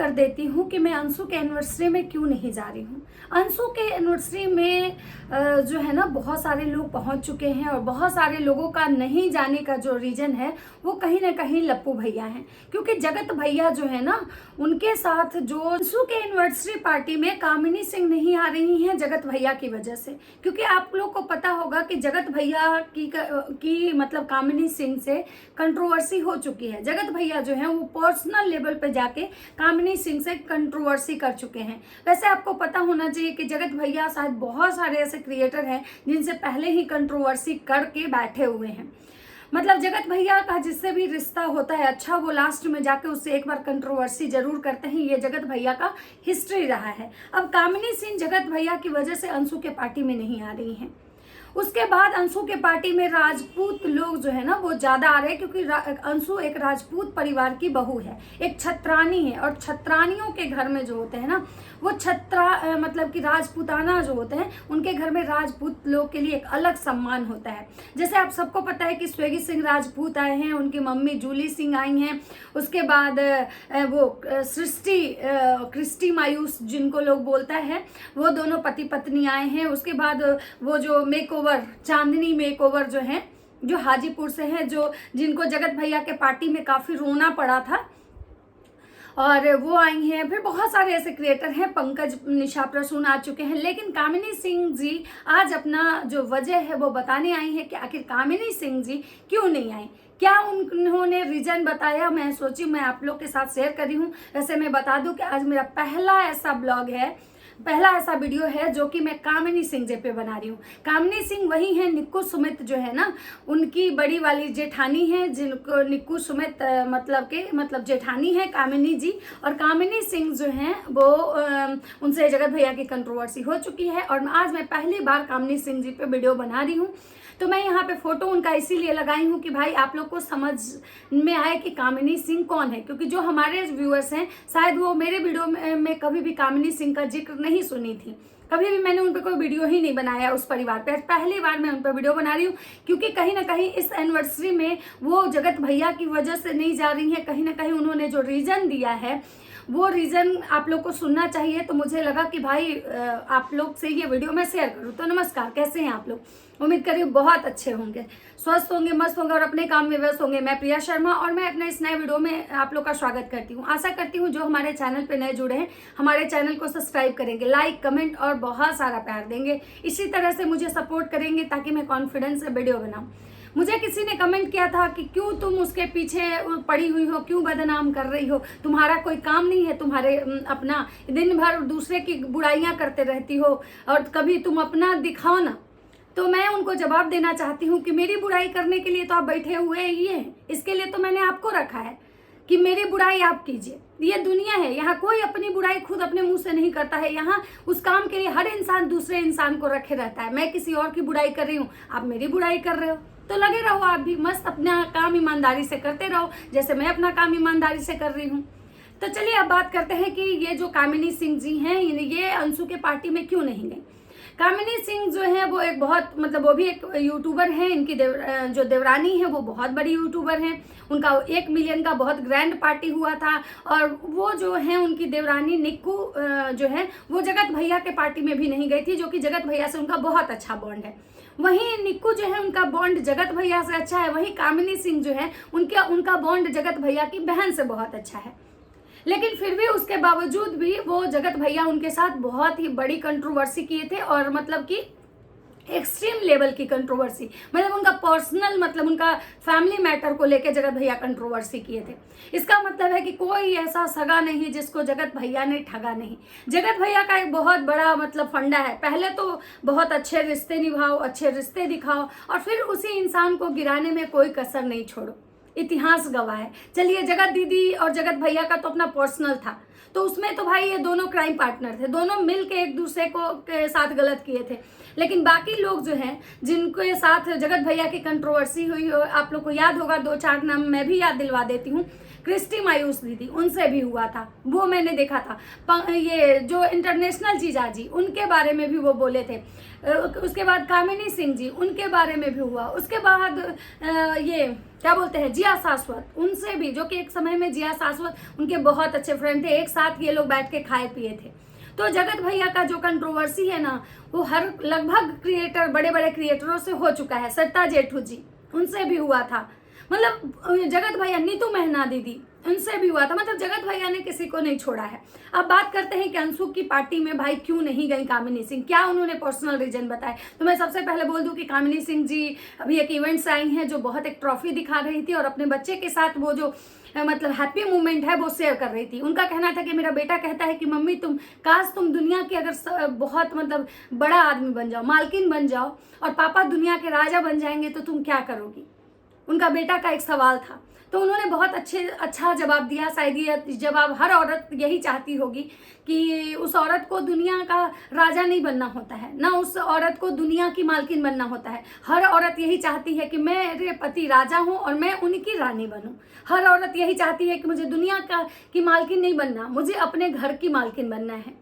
कर देती हूँ कि मैं अंशु के एनिवर्सरी में क्यों नहीं जा रही हूँ। अंशु के एनिवर्सरी में जो है ना बहुत सारे लोग पहुँच चुके हैं और बहुत सारे लोगों का नहीं जाने का जो रीज़न है वो कहीं ना कहीं लप्पू भैया हैं, क्योंकि जगत भैया जो है ना उनके साथ जो अंशु के एनिवर्सरी पार्टी में कामिनी सिंह नहीं आ रही हैं जगत भैया की वजह से। क्योंकि आप लोग को पता होगा कि जगत भैया की मतलब कामिनी सिंह से कंट्रोवर्सी हो चुकी है। जगत भैया जो है वो पर्सनल लेवल पे जाके कामिनी सिंह से कंट्रोवर्सी कर चुके हैं। वैसे आपको पता होना चाहिए कि जगत भैया शायद बहुत सारे ऐसे क्रिएटर हैं जिनसे पहले ही कंट्रोवर्सी करके बैठे हुए हैं। मतलब जगत भैया का जिससे भी रिश्ता होता है अच्छा, वो लास्ट में जाके उससे एक बार कंट्रोवर्सी जरूर करते हैं। ये जगत भैया का हिस्ट्री रहा है। अब कामिनी सिंह जगत भैया की वजह से अंशु के पार्टी में नहीं आ रही हैं। उसके बाद अंशु के पार्टी में राजपूत लोग जो है ना वो ज्यादा आ रहे हैं, क्योंकि अंशु एक राजपूत परिवार की बहू है, एक छत्रानी है। और छत्रानियों के घर में जो होते हैं ना वो मतलब कि राजपूताना जो होते हैं उनके घर में राजपूत लोग के लिए एक अलग सम्मान होता है। जैसे आप सबको पता है कि स्वेगी सिंह राजपूत आए हैं, उनकी मम्मी जूली सिंह आई हैं। उसके बाद वो क्रिस्टी मायूस जिनको लोग बोलता है वो दोनों पति पत्नी आए हैं। उसके बाद वो जो मेकओवर चांदनी मेकओवर जो है जो हाजीपुर से है, जो जिनको जगत भैया के पार्टी में काफी रोना पड़ा था और वो आई हैं। फिर बहुत सारे ऐसे क्रिएटर हैं, पंकज निशा प्रसून आ चुके हैं। लेकिन कामिनी सिंह जी आज अपना जो वजह है वो बताने आई हैं कि आखिर कामिनी सिंह जी क्यों नहीं आई, क्या उन्होंने रीजन बताया। मैं सोची मैं आप लोग के साथ शेयर करी हूँ। वैसे मैं बता दूं कि आज मेरा पहला ऐसा ब्लॉग है, पहला ऐसा वीडियो है जो कि मैं कामिनी सिंह जी पे बना रही हूँ। कामिनी सिंह वही है निक्कू सुमित जो है ना उनकी बड़ी वाली जेठानी है, जिनको निक्कू सुमित मतलब जेठानी है कामिनी जी। और कामिनी सिंह जो है वो उनसे जगत भैया की कंट्रोवर्सी हो चुकी है और आज मैं पहली बार कामिनी सिंह जी पे वीडियो बना रही हूँ। तो मैं यहाँ पे फोटो उनका इसीलिए लगाई हूँ कि भाई आप लोग को समझ में आए कि कामिनी सिंह कौन है, क्योंकि जो हमारे व्यूअर्स हैं शायद वो मेरे वीडियो में कभी भी कामिनी सिंह का जिक्र नहीं सुनी थी। कभी भी मैंने उन पर कोई वीडियो ही नहीं बनाया उस परिवार पे। पहली बार मैं उन पर वीडियो बना रही हूँ, क्योंकि कहीं ना कहीं इस एनिवर्सरी में वो जगत भैया की वजह से नहीं जा रही है। कहीं ना कहीं उन्होंने जो रीजन दिया है वो रीजन आप लोग को सुनना चाहिए। तो मुझे लगा कि भाई आप लोग से ये वीडियो मैं शेयर करूँ। तो नमस्कार, कैसे हैं आप लोग? उम्मीद करी बहुत अच्छे होंगे, स्वस्थ होंगे, मस्त होंगे और अपने काम में व्यस्त होंगे। मैं प्रिया शर्मा और मैं अपने इस नए वीडियो में आप लोग का स्वागत करती हूँ। आशा करती हूँ जो हमारे चैनल पे नए जुड़े हैं हमारे चैनल को सब्सक्राइब करेंगे, लाइक कमेंट और बहुत सारा प्यार देंगे। इसी तरह से मुझे सपोर्ट करेंगे ताकि मैं कॉन्फिडेंस से वीडियो बनाऊँ। मुझे किसी ने कमेंट किया था कि क्यों तुम उसके पीछे पड़ी हुई हो, क्यों बदनाम कर रही हो, तुम्हारा कोई काम नहीं है, तुम्हारे अपना दिन भर दूसरे की बुराइयां करते रहती हो और कभी तुम अपना दिखाओ ना। तो मैं उनको जवाब देना चाहती हूँ कि मेरी बुराई करने के लिए तो आप बैठे हुए ही हैं, इसके लिए तो मैंने आपको रखा है कि मेरी बुराई आप कीजिए। ये दुनिया है, यहाँ कोई अपनी बुराई खुद अपने मुंह से नहीं करता है। यहाँ उस काम के लिए हर इंसान दूसरे इंसान को रखे रहता है। मैं किसी और की बुराई कर रही हूँ, आप मेरी बुराई कर रहे हो, तो लगे रहो आप भी मस्त अपना काम ईमानदारी से करते रहो, जैसे मैं अपना काम ईमानदारी से कर रही हूँ। तो चलिए अब बात करते हैं कि ये जो कामिनी सिंह जी हैं ये अंशु के पार्टी में क्यों नहीं गई। कामिनी सिंह जो है वो एक बहुत मतलब वो भी एक यूट्यूबर है। इनकी जो देवरानी है वो बहुत बड़ी यूट्यूबर है। उनका 1 मिलियन का बहुत ग्रैंड पार्टी हुआ था और वो जो है उनकी देवरानी निक्कू जो है वो जगत भैया के पार्टी में भी नहीं गई थी, जो कि जगत भैया से उनका बहुत अच्छा बॉन्ड है। वहीं निक्कू जो है उनका बॉन्ड जगत भैया से अच्छा है। वहीं कामिनी सिंह जो है उनका बॉन्ड जगत भैया की बहन से बहुत अच्छा है। लेकिन फिर भी उसके बावजूद भी वो जगत भैया उनके साथ बहुत ही बड़ी कंट्रोवर्सी किए थे और मतलब कि एक्सट्रीम लेवल की कंट्रोवर्सी, मतलब उनका पर्सनल मतलब उनका फैमिली मैटर को लेके जगत भैया कंट्रोवर्सी किए थे। इसका मतलब है कि कोई ऐसा सगा नहीं जिसको जगत भैया ने ठगा नहीं। जगत भैया का एक बहुत बड़ा मतलब फंडा है, पहले तो बहुत अच्छे रिश्ते निभाओ, अच्छे रिश्ते दिखाओ और फिर उसी इंसान को गिराने में कोई कसर नहीं छोड़ो। इतिहास गवाह है। चलिए जगत दीदी और जगत भैया का तो अपना पर्सनल था, तो उसमें तो भाई ये दोनों क्राइम पार्टनर थे, दोनों मिल के एक दूसरे के साथ गलत किए थे। लेकिन बाकी लोग जो हैं जिनके साथ जगत भैया की कंट्रोवर्सी हुई, आप लोग को याद होगा 2-4 नाम मैं भी याद दिलवा देती हूँ। क्रिस्टी मायूस दीदी, उनसे भी हुआ था, वो मैंने देखा था। ये जो इंटरनेशनल जीजाजी, उनके बारे में भी वो बोले थे। उसके बाद कामिनी सिंह जी, उनके बारे में भी हुआ। उसके बाद ये क्या बोलते हैं, जिया शाश्वत, उनसे भी, जो कि एक समय में जिया शाश्वत उनके बहुत अच्छे फ्रेंड थे, एक साथ ये लोग बैठ के खाए पिए थे। तो जगत भैया का जो कंट्रोवर्सी है ना, वो हर लगभग क्रिएटर, बड़े बड़े क्रिएटरों से हो चुका है। सत्ता जेठू जी, उनसे भी हुआ था। मतलब जगत भैया, नीतू मेहना दीदी, उनसे भी हुआ था। मतलब जगत भैया ने किसी को नहीं छोड़ा है। अब बात करते हैं कि अंशु की पार्टी में भाई क्यों नहीं गई कामिनी सिंह, क्या उन्होंने पर्सनल रीजन बताए। तो मैं सबसे पहले बोल दूं कि कामिनी सिंह जी अभी एक इवेंट से आई हैं, जो बहुत एक ट्रॉफी दिखा रही थी और अपने बच्चे के साथ वो जो मतलब हैप्पी मोमेंट है वो शेयर कर रही थी। उनका कहना था कि मेरा बेटा कहता है कि मम्मी काश तुम दुनिया के अगर बहुत मतलब बड़ा आदमी बन जाओ, मालकिन बन जाओ, और पापा दुनिया के राजा बन जाएंगे तो तुम क्या करोगी। उनका बेटा का एक सवाल था, तो उन्होंने बहुत अच्छा जवाब दिया। शायद ये जवाब हर औरत यही चाहती होगी कि उस औरत को दुनिया का राजा नहीं बनना होता है, ना उस औरत को दुनिया की मालकिन बनना होता है। हर औरत यही चाहती है कि मेरे पति राजा हूं और मैं उनकी रानी बनूं। हर औरत यही चाहती है कि मुझे दुनिया की मालकिन नहीं बनना, मुझे अपने घर की मालकिन बनना है।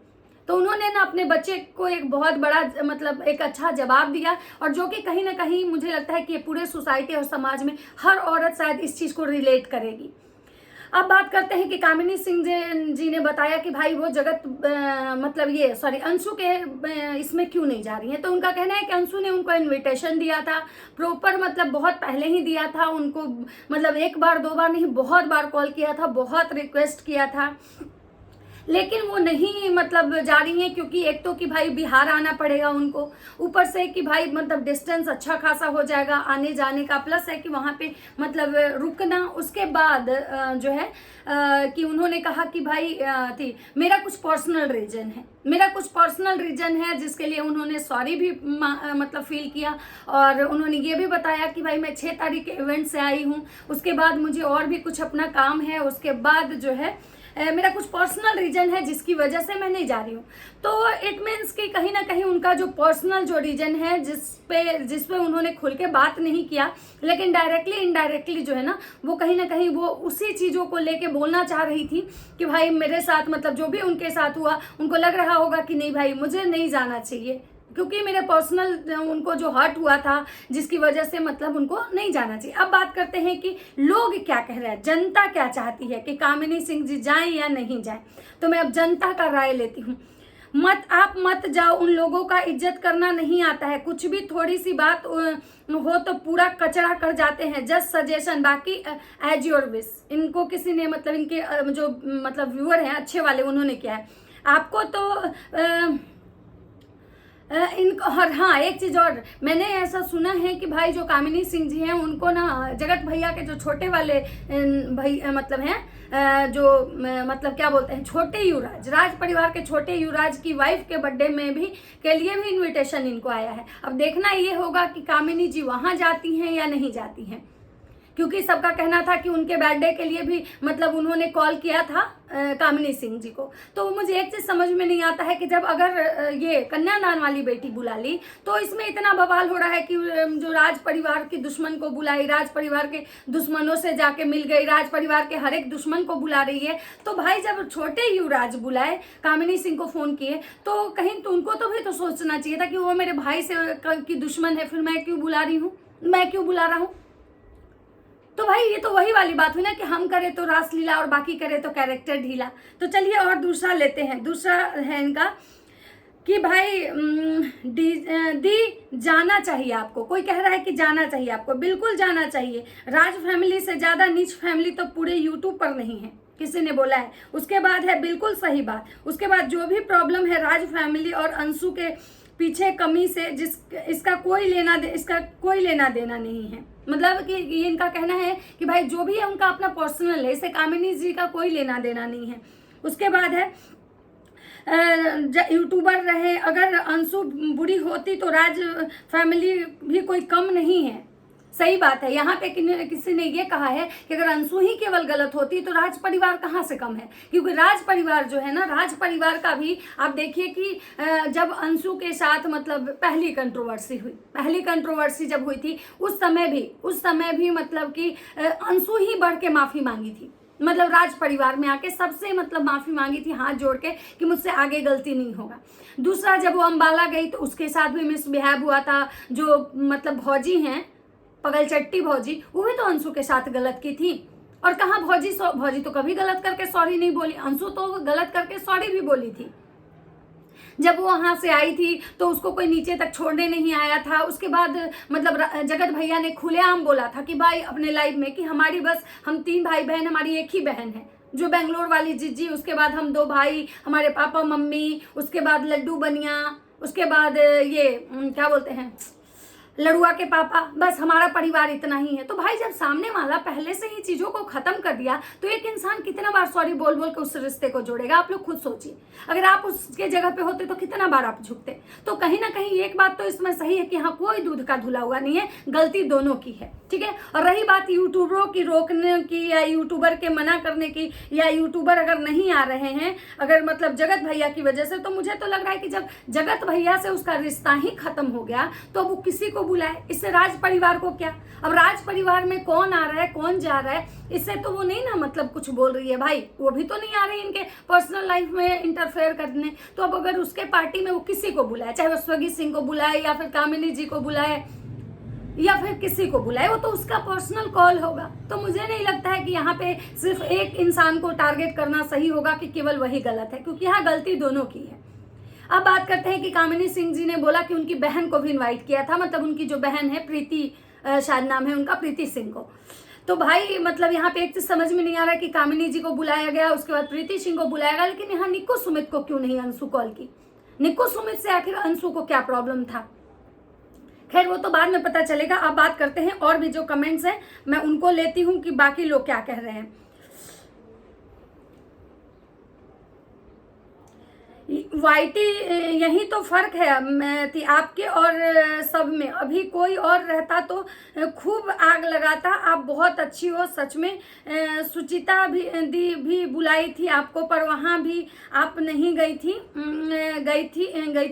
तो उन्होंने ना अपने बच्चे को एक बहुत बड़ा मतलब एक अच्छा जवाब दिया, और जो कि कहीं ना कहीं मुझे लगता है कि ये पूरे सोसाइटी और समाज में हर औरत शायद इस चीज़ को रिलेट करेगी। अब बात करते हैं कि कामिनी सिंह जी ने बताया कि भाई वो मतलब ये अंशु के इसमें क्यों नहीं जा रही है। तो उनका कहना है कि अंशु ने उनको इनविटेशन दिया था प्रॉपर, मतलब बहुत पहले ही दिया था उनको, मतलब एक बार दो बार नहीं, बहुत बार कॉल किया था, बहुत रिक्वेस्ट किया था, लेकिन वो नहीं मतलब जा रही हैं। क्योंकि एक तो कि भाई बिहार आना पड़ेगा उनको, ऊपर से कि भाई मतलब डिस्टेंस अच्छा खासा हो जाएगा आने जाने का, प्लस है कि वहाँ पे मतलब रुकना। उसके बाद जो है कि उन्होंने कहा कि भाई मेरा कुछ पर्सनल रीजन है, जिसके लिए उन्होंने सॉरी भी मतलब फील किया। और उन्होंने ये भी बताया कि भाई मैं 6 तारीख के इवेंट से आई हूँ, उसके बाद मुझे और भी कुछ अपना काम है, उसके बाद जो है मेरा कुछ पर्सनल रीजन है जिसकी वजह से मैं नहीं जा रही हूँ। तो इट मीन्स कि कहीं ना कहीं उनका जो पर्सनल जो रीजन है जिस पे उन्होंने खुल के बात नहीं किया, लेकिन डायरेक्टली इनडायरेक्टली जो है ना, वो कहीं ना कहीं वो उसी चीज़ों को लेके बोलना चाह रही थी कि भाई मेरे साथ मतलब जो भी उनके साथ हुआ, उनको लग रहा होगा कि नहीं भाई मुझे नहीं जाना चाहिए, क्योंकि मेरे पर्सनल उनको जो हर्ट हुआ था जिसकी वजह से मतलब उनको नहीं जाना चाहिए। अब बात करते हैं कि लोग क्या कह रहे हैं, जनता क्या चाहती है कि कामिनी सिंह जी जाएं या नहीं जाएं। तो मैं अब जनता का राय लेती हूँ। आप मत जाओ, उन लोगों का इज्जत करना नहीं आता है, कुछ भी थोड़ी सी बात हो तो पूरा कचरा कर जाते हैं। जस्ट सजेशन, बाकी एज योर विश। इनको किसी ने मतलब इनके जो मतलब व्यूअर हैं अच्छे वाले, उन्होंने किया है आपको तो इनको। और हाँ, एक चीज और मैंने ऐसा सुना है कि भाई जो कामिनी सिंह जी हैं उनको ना जगत भैया के जो छोटे वाले भाई मतलब हैं जो मतलब क्या बोलते हैं, छोटे युवराज, राज परिवार के छोटे युवराज की वाइफ के बर्थडे में भी के लिए भी इनविटेशन इनको आया है। अब देखना ये होगा कि कामिनी जी वहां जाती हैं या नहीं जाती हैं, क्योंकि सबका कहना था कि उनके बर्थडे के लिए भी मतलब उन्होंने कॉल किया था कामिनी सिंह जी को। तो मुझे एक चीज समझ में नहीं आता है कि जब अगर ये कन्यादान वाली बेटी बुला ली, तो इसमें इतना बवाल हो रहा है कि जो राज परिवार के दुश्मन को बुलाई, राज परिवार के दुश्मनों से जाके मिल गई, राज परिवार के हर एक दुश्मन को बुला रही है। तो भाई जब छोटे युवराज बुलाए, कामिनी सिंह को फोन किए, तो कहीं तो उनको तो भी तो सोचना चाहिए था कि वो मेरे भाई से की दुश्मन है, फिर मैं क्यों बुला रही हूँ, मैं क्यों बुला रहा हूँ। तो भाई ये तो वही वाली बात हुई ना कि हम करें तो रासलीला और बाकी करें तो कैरेक्टर ढीला। तो चलिए और दूसरा लेते हैं। दूसरा है इनका कि भाई दी जाना चाहिए आपको। कोई कह रहा है कि जाना चाहिए आपको, बिल्कुल जाना चाहिए। राज फैमिली से ज्यादा नीच फैमिली तो पूरे यूट्यूब पर नहीं है, किसी ने बोला है। उसके बाद है बिल्कुल सही बात। उसके बाद जो भी प्रॉब्लम है राज फैमिली और अंशु के पीछे कमी से इसका कोई लेना देना नहीं है। मतलब कि ये इनका कहना है कि भाई जो भी है उनका अपना पर्सनल है, इससे कामिनी जी का कोई लेना देना नहीं है। उसके बाद है यूट्यूबर रहे, अगर अंशु बुरी होती तो राज फैमिली भी कोई कम नहीं है। सही बात है। यहाँ पे किसी ने ये कहा है कि अगर अंशु ही केवल गलत होती तो राज परिवार कहाँ से कम है, क्योंकि राज परिवार जो है ना, राज परिवार का भी आप देखिए कि जब अंशु के साथ मतलब पहली कंट्रोवर्सी जब हुई थी, उस समय भी मतलब कि अंशु ही बढ़ के माफी मांगी थी। मतलब राज परिवार में आके सबसे मतलब माफी मांगी थी हाथ जोड़ के कि मुझसे आगे गलती नहीं होगा। दूसरा, जब वो अम्बाला गई तो उसके साथ भी मिसबिहेव हुआ था। जो मतलब भौजी हैं, पगलचट्टी भौजी, वो भी तो अंशु के साथ गलत की थी। और कहाँ भौजी भौजी तो कभी गलत करके सॉरी नहीं बोली, अंशु तो गलत करके सॉरी भी बोली थी। जब वो वहां से आई थी तो उसको कोई नीचे तक छोड़ने नहीं आया था। उसके बाद मतलब जगत भैया ने खुलेआम बोला था कि भाई अपने लाइफ में कि हमारी बस हम 3 भाई बहन, हमारी एक ही बहन है जो बेंगलोर वाली जीजी, उसके बाद हम 2 भाई, हमारे पापा मम्मी, उसके बाद लड्डू बनिया, उसके बाद ये क्या बोलते हैं लड़ुआ के पापा, बस हमारा परिवार इतना ही है। तो भाई जब सामने वाला पहले से ही चीजों को खत्म कर दिया तो एक इंसान कितना बार सॉरी बोल बोल के उस रिश्ते को जोड़ेगा? आप लोग खुद सोचिए, अगर आप उसके जगह पे होते तो कितना बार आप झुकते। तो कहीं ना कहीं एक बात तो इसमें सही है कि हाँ, कोई दूध का धुला हुआ नहीं है, गलती दोनों की है, ठीक है। और रही बात यूट्यूबरों की रोकने की या यूट्यूबर के मना करने की, या यूट्यूबर अगर नहीं आ रहे हैं अगर मतलब जगत भैया की वजह से, तो मुझे तो लग रहा है कि जब जगत भैया से उसका रिश्ता ही खत्म हो गया तो वो किसी को बुलाए। इससे राज परिवार को क्या? अब राज परिवार में कौन आ रहा है कौन जा रहा है, इससे तो वो नहीं ना मतलब कुछ बोल रही है भाई, वो भी तो नहीं आ रही इनके पर्सनल लाइफ में इंटरफेयर करने। तो अब अगर उसके पार्टी में वो किसी को बुलाए, चाहे वो स्वगी सिंह को बुलाए या फिर कामिनी जी को बुलाए या फिर किसी को बुलाए, वो तो उसका पर्सनल कॉल होगा। तो मुझे नहीं लगता है कि यहाँ पे सिर्फ एक इंसान को टारगेट करना सही होगा कि केवल वही गलत है, क्योंकि यहाँ गलती दोनों की है। अब बात करते हैं कि कामिनी सिंह जी ने बोला कि उनकी बहन को भी इनवाइट किया था, मतलब उनकी जो बहन है प्रीति, शायद नाम है उनका, प्रीति सिंह को। तो भाई मतलब यहाँ पे एक चीज समझ में नहीं आ रहा है कि कामिनी जी को बुलाया गया, उसके बाद प्रीति सिंह को बुलाया गया, लेकिन यहाँ निक्को सुमित को क्यों नहीं अंशु कॉल की? निक्को सुमित से आखिर अंशु को क्या प्रॉब्लम था? खैर वो तो बाद में पता चलेगा। अब बात करते हैं और भी जो कमेंट्स हैं मैं उनको लेती हूँ कि बाकी लोग क्या कह रहे हैं। वाइटी, यही तो फर्क है थी आपके और सब में। अभी कोई और रहता तो खूब आग लगाता। आप बहुत अच्छी हो सच में। सुचिता भी बुलाई थी आपको, पर वहाँ भी आप नहीं गई थी।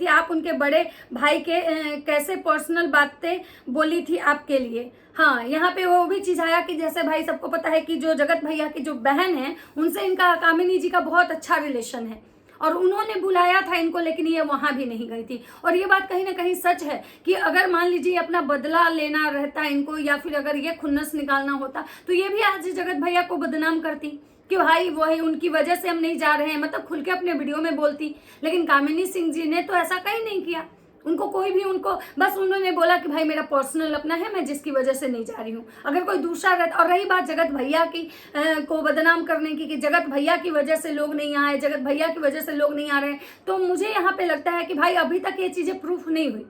आप उनके बड़े भाई के कैसे पर्सनल बातें बोली थी आपके लिए। हाँ, यहाँ पे वो भी चीज आया कि जैसे भाई सबको पता है कि जो जगत भैया की जो बहन है उनसे इनका कामिनी जी का बहुत अच्छा रिलेशन है और उन्होंने बुलाया था इनको, लेकिन ये वहां भी नहीं गई थी। और ये बात कहीं ना कहीं सच है कि अगर मान लीजिए अपना बदला लेना रहता इनको या फिर अगर ये खुन्नस निकालना होता तो ये भी आज जगत भैया को बदनाम करती कि भाई वो है उनकी वजह से हम नहीं जा रहे हैं, मतलब खुल के अपने वीडियो में बोलती। लेकिन कामिनी सिंह जी ने तो ऐसा कहीं नहीं किया। उनको कोई भी उनको बस उन्होंने बोला कि भाई मेरा पर्सनल अपना है, मैं जिसकी वजह से नहीं जा रही हूँ। अगर कोई दूसरा रहता। और रही बात जगत भैया की को बदनाम करने की कि जगत भैया की वजह से लोग नहीं आए, जगत भैया की वजह से लोग नहीं आ रहे हैं, तो मुझे यहाँ पे लगता है कि भाई अभी तक ये चीजें प्रूफ नहीं हुई।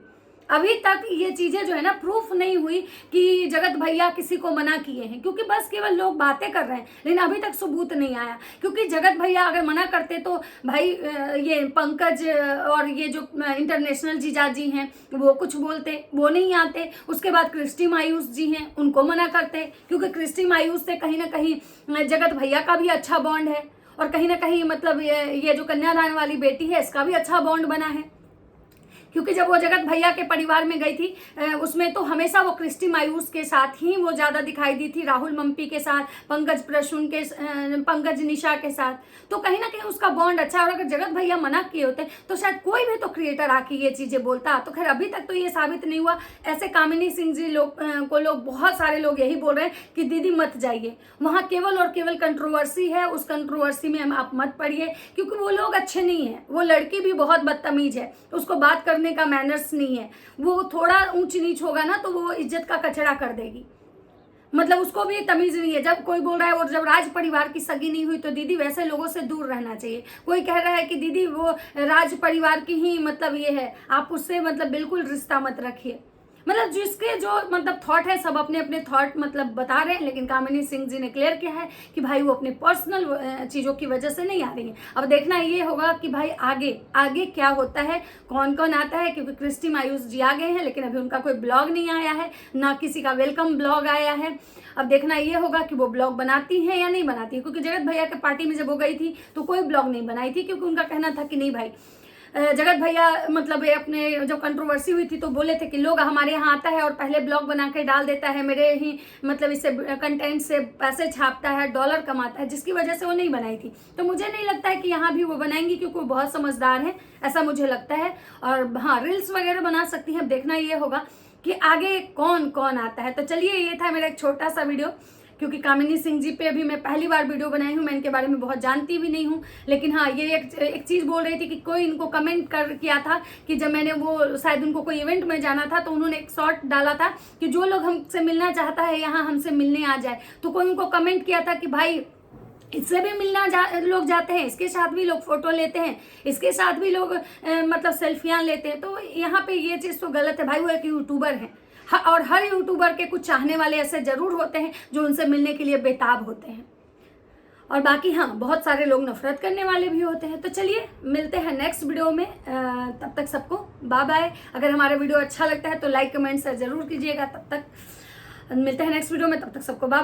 अभी तक ये चीजें जो है ना प्रूफ नहीं हुई कि जगत भैया किसी को मना किए हैं, क्योंकि बस केवल लोग बातें कर रहे हैं, लेकिन अभी तक सबूत नहीं आया। क्योंकि जगत भैया अगर मना करते तो भाई ये पंकज और ये जो इंटरनेशनल जीजाजी हैं वो कुछ बोलते, वो नहीं आते। उसके बाद क्रिस्टी मायूस जी हैं, उनको मना करते, क्योंकि क्रिस्टी मायूस से कहीं ना कहीं जगत भैया का भी अच्छा बॉन्ड है और कहीं ना कहीं मतलब ये जो कन्यादान वाली बेटी है इसका भी अच्छा बॉन्ड बना है। क्योंकि जब वो जगत भैया के परिवार में गई थी उसमें तो हमेशा वो क्रिस्टी मायूस के साथ ही वो ज्यादा दिखाई दी थी, राहुल मम्पी के साथ, पंकज प्रसून के, पंकज निशा के साथ। तो कहीं ना कहीं उसका बॉन्ड अच्छा। और अगर जगत भैया मना किए होते तो शायद कोई भी तो क्रिएटर आके ये चीजें बोलता। तो खैर अभी तक तो ये साबित नहीं हुआ। ऐसे कामिनी सिंह जी लोग बहुत सारे लोग यही बोल रहे हैं कि दीदी मत जाइए वहां, केवल और केवल कंट्रोवर्सी है, उस कंट्रोवर्सी में आप मत पड़िए, क्योंकि वो लोग अच्छे नहीं है। वो लड़की भी बहुत बदतमीज है, उसको बात करने का मैनर्स नहीं है। वो थोड़ा ऊंच नीच होगा ना तो वो इज्जत का कचरा कर देगी, मतलब उसको भी तमीज नहीं है। जब कोई बोल रहा है और जब राज परिवार की सगी नहीं हुई तो दीदी वैसे लोगों से दूर रहना चाहिए। कोई कह रहा है कि दीदी वो राज परिवार की ही मतलब ये है, आप उससे मतलब बिल्कुल रिश्ता मत रखिए। मतलब जिसके जो मतलब थॉट है सब अपने अपने थॉट मतलब बता रहे हैं, लेकिन कामिनी सिंह जी ने क्लियर किया है कि भाई वो अपने पर्सनल चीजों की वजह से नहीं आ रही है। अब देखना ये होगा कि भाई आगे क्या होता है, कौन कौन आता है, क्योंकि क्रिस्टी मायूस जी आ गए हैं लेकिन अभी उनका कोई ब्लॉग नहीं आया है, ना किसी का वेलकम ब्लॉग आया है। अब देखना ये होगा कि वो ब्लॉग बनाती है या नहीं बनाती है, क्योंकि जगत भैया के पार्टी में जब वो गई थी तो कोई ब्लॉग नहीं बनाई थी, क्योंकि उनका कहना था कि नहीं भाई जगत भैया मतलब अपने जो कंट्रोवर्सी हुई थी तो बोले थे कि लोग हमारे यहाँ आता है और पहले ब्लॉग बना के डाल देता है, मेरे ही मतलब इससे कंटेंट से पैसे छापता है, डॉलर कमाता है, जिसकी वजह से वो नहीं बनाई थी। तो मुझे नहीं लगता है कि यहाँ भी वो बनाएंगी, क्योंकि वो बहुत समझदार है, ऐसा मुझे लगता है। और हाँ, रील्स वगैरह बना सकती हैं। देखना ये होगा कि आगे कौन कौन आता है। तो चलिए, ये था मेरा एक छोटा सा वीडियो, क्योंकि कामिनी सिंह जी पे अभी मैं पहली बार वीडियो बनाई हूँ, मैं इनके बारे में बहुत जानती भी नहीं हूँ। लेकिन हाँ, ये एक चीज़ बोल रही थी कि कोई इनको कमेंट किया था कि जब मैंने वो शायद उनको कोई इवेंट में जाना था तो उन्होंने एक शॉर्ट डाला था कि जो लोग हमसे मिलना चाहता है यहाँ हमसे मिलने आ जाए। तो कोई उनको कमेंट किया था कि भाई इससे भी लोग जाते हैं, इसके साथ भी लोग फोटो लेते हैं, इसके साथ भी लोग मतलब सेल्फियां लेते हैं। तो यहाँ पे ये चीज़ तो गलत है भाई। वो एक यूट्यूबर है और हर यूट्यूबर के कुछ चाहने वाले ऐसे जरूर होते हैं जो उनसे मिलने के लिए बेताब होते हैं, और बाकी हाँ, बहुत सारे लोग नफरत करने वाले भी होते हैं। तो चलिए, मिलते हैं नेक्स्ट वीडियो में। तब तक सबको बाय बाय। अगर हमारा वीडियो अच्छा लगता है तो लाइक कमेंट शेयर जरूर कीजिएगा। तब तक मिलते हैं नेक्स्ट वीडियो में, तब तक सबको बाय।